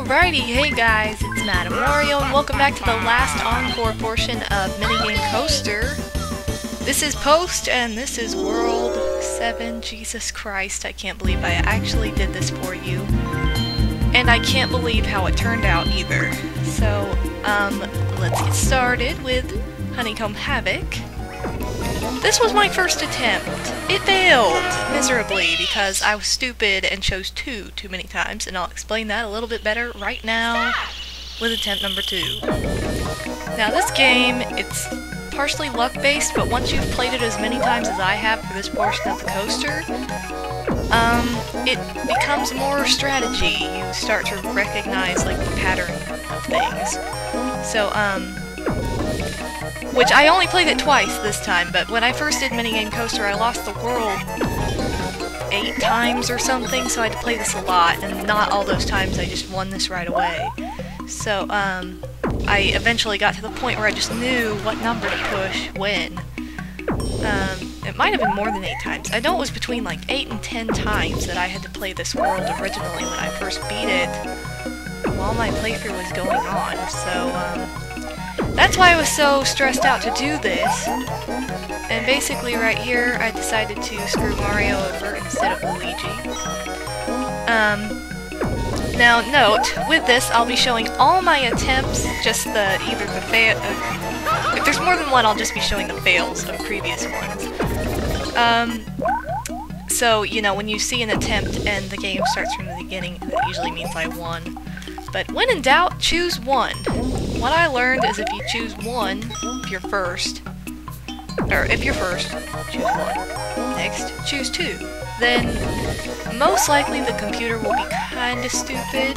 Alrighty, hey guys, it's MadameWario, and welcome back to the last encore portion of Minigame Coaster. This is Post, and this is World 7. Jesus Christ, I can't believe I actually did this for you. And I can't believe how it turned out either. So, let's get started with Honeycomb Havoc. This was my first attempt. It failed miserably because I was stupid and chose 2 too many times, and I'll explain that a little bit better right now with attempt number 2. Now this game, it's partially luck-based, but once you've played it as many times as I have for this portion of the coaster, it becomes more strategy. You start to recognize like the pattern of things. So, which I only played it twice this time, but when I first did Minigame Coaster, I lost the world 8 times or something, so I had to play this a lot, and not all those times I just won this right away. So, I eventually got to the point where I just knew what number to push when. It might have been more than 8 times. I know it was between like 8 and 10 times that I had to play this world originally when I first beat it while my playthrough was going on, so, that's why I was so stressed out to do this. And basically right here, I decided to screw Mario over instead of Luigi. Now note, with this, I'll be showing all my attempts, just either the fail... if there's more than one, I'll just be showing the fails of previous ones. So, you know, when you see an attempt and the game starts from the beginning, that usually means I won. But when in doubt, choose 1. What I learned is if you choose 1, if you're first, choose 1. Next, choose 2. Then, most likely the computer will be kinda stupid,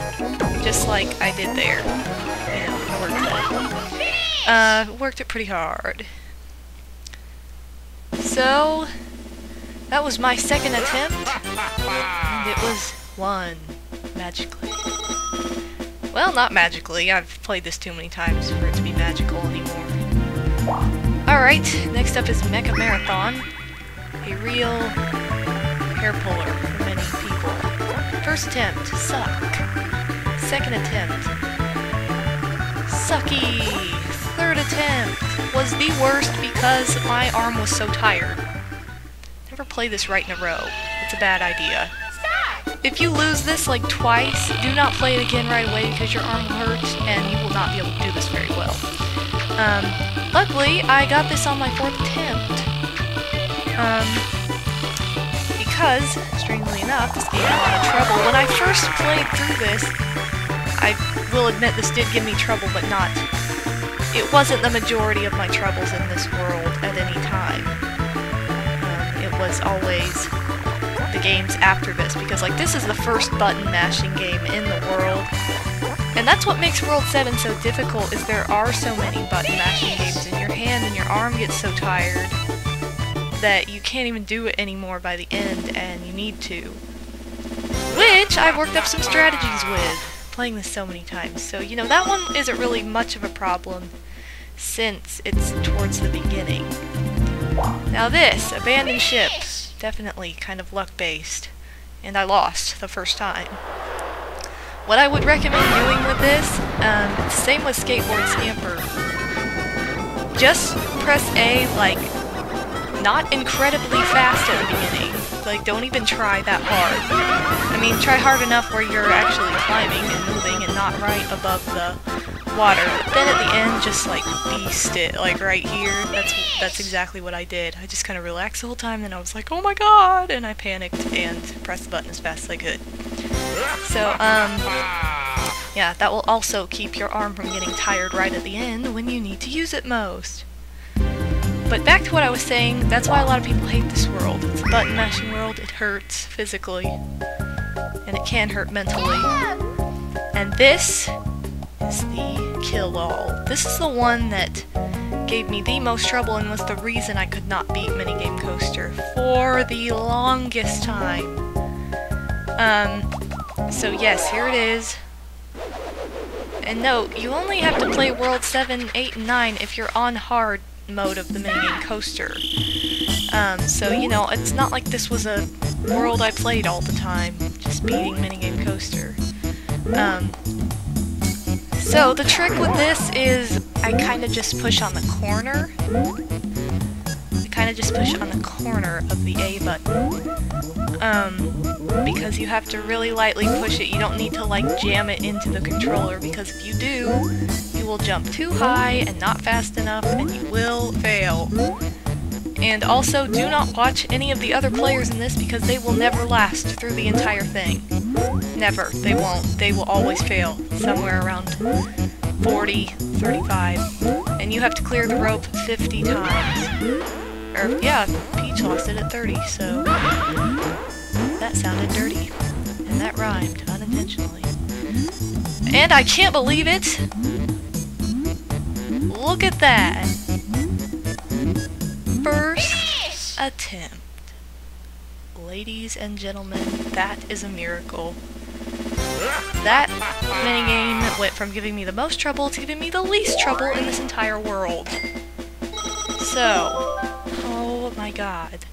just like I did there. You know, I worked it pretty hard. So, that was my second attempt, and it was 1, magically. Well, not magically. I've played this too many times for it to be magical anymore. Alright, next up is Mecha Marathon. A real hair puller for many people. First attempt, suck. Second attempt, sucky. Third attempt was the worst because my arm was so tired. Never play this right in a row. It's a bad idea. If you lose this like twice, do not play it again right away because your arm will hurt and you will not be able to do this very well. Luckily, I got this on my 4th attempt. Because, strangely enough, this gave me a lot of trouble. When I first played through this, I will admit this did give me trouble, but not... It wasn't the majority of my troubles in this world at any time. It was always the games after this, because like this is the first button mashing game in the world, and that's what makes World 7 so difficult, is there are so many button mashing games in your hand and your arm gets so tired that you can't even do it anymore by the end, and you need to. Which I've worked up some strategies with, playing this so many times, so you know, that one isn't really much of a problem since it's towards the beginning. Now this, Abandoned Ship. Definitely kind of luck-based, and I lost the first time. What I would recommend doing with this, same with Skateboard Scamper. Just press A, like, not incredibly fast at the beginning. Like, don't even try that hard. I mean, try hard enough where you're actually climbing and moving and not right above the water. But then at the end, just like be still, like right here. That's exactly what I did. I just kind of relaxed the whole time, and I was like, oh my god, and I panicked and pressed the button as fast as I could. So, yeah, that will also keep your arm from getting tired right at the end when you need to use it most. But back to what I was saying, that's why a lot of people hate this world. It's a button mashing world, it hurts physically, and it can hurt mentally. And this is the kill-all. This is the one that gave me the most trouble and was the reason I could not beat Minigame Coaster for the longest time. So yes, here it is. And note, you only have to play World 7, 8, and 9 if you're on hard mode of the Minigame Coaster. So, you know, it's not like this was a world I played all the time, just beating Minigame Coaster. So the trick with this is I kind of just push on the corner. I kind of just push on the corner of the A button. Because you have to really lightly push it. You don't need to like jam it into the controller, because if you do, you will jump too high and not fast enough and you will fail. And also, do not watch any of the other players in this, because they will never last through the entire thing. Never. They won't. They will always fail. Somewhere around 40, 35. And you have to clear the rope 50 times. Or, yeah, Peach lost it at 30, so... That sounded dirty. And that rhymed, unintentionally. And I can't believe it! Look at that! First attempt. Ladies and gentlemen, that is a miracle. That minigame went from giving me the most trouble to giving me the least trouble in this entire world. So, oh my god.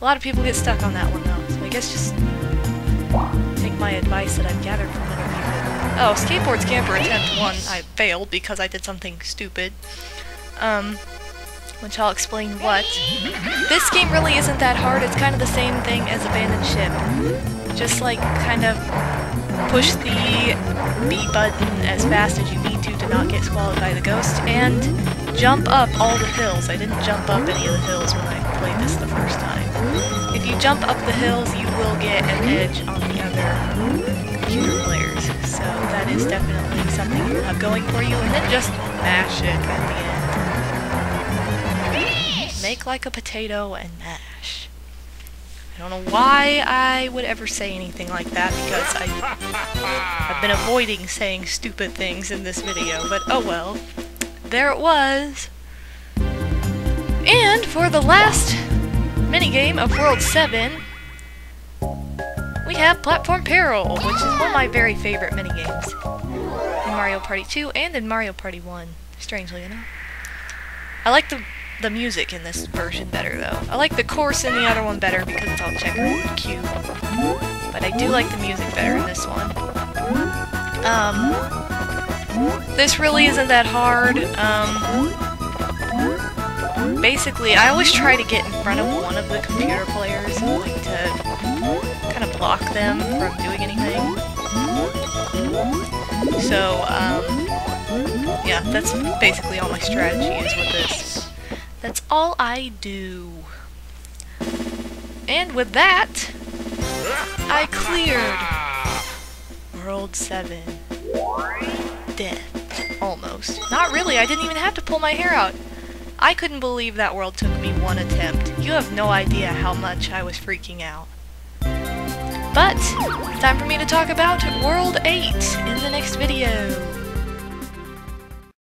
A lot of people get stuck on that one though, so I guess just take my advice that I've gathered from other people. Oh, Skateboard Scamper Attempt 1, I failed because I did something stupid. Which I'll explain what. This game really isn't that hard. It's kind of the same thing as Abandoned Ship. Just like kind of push the B button as fast as you need to not get swallowed by the ghost, and jump up all the hills. I didn't jump up any of the hills when I played this the first time. If you jump up the hills, you will get an edge on the other computer players. So that is definitely something you have going for you, and then just mash it at the end. Make like a potato and mash. I don't know why I would ever say anything like that, because I've been avoiding saying stupid things in this video, but oh well. There it was. And for the last minigame of World 7, we have Platform Peril, which is one of my very favorite minigames in Mario Party 2 and in Mario Party 1, strangely enough. I like the music in this version better, though. I like the course in the other one better because it's all checkered and cute. But I do like the music better in this one. This really isn't that hard. Basically, I always try to get in front of one of the computer players, like to kind of block them from doing anything. So, yeah, that's basically all my strategy is with this. That's all I do. And with that, I cleared World 7. Death. Almost. Not really, I didn't even have to pull my hair out. I couldn't believe that world took me one attempt. You have no idea how much I was freaking out. But, time for me to talk about World 8 in the next video.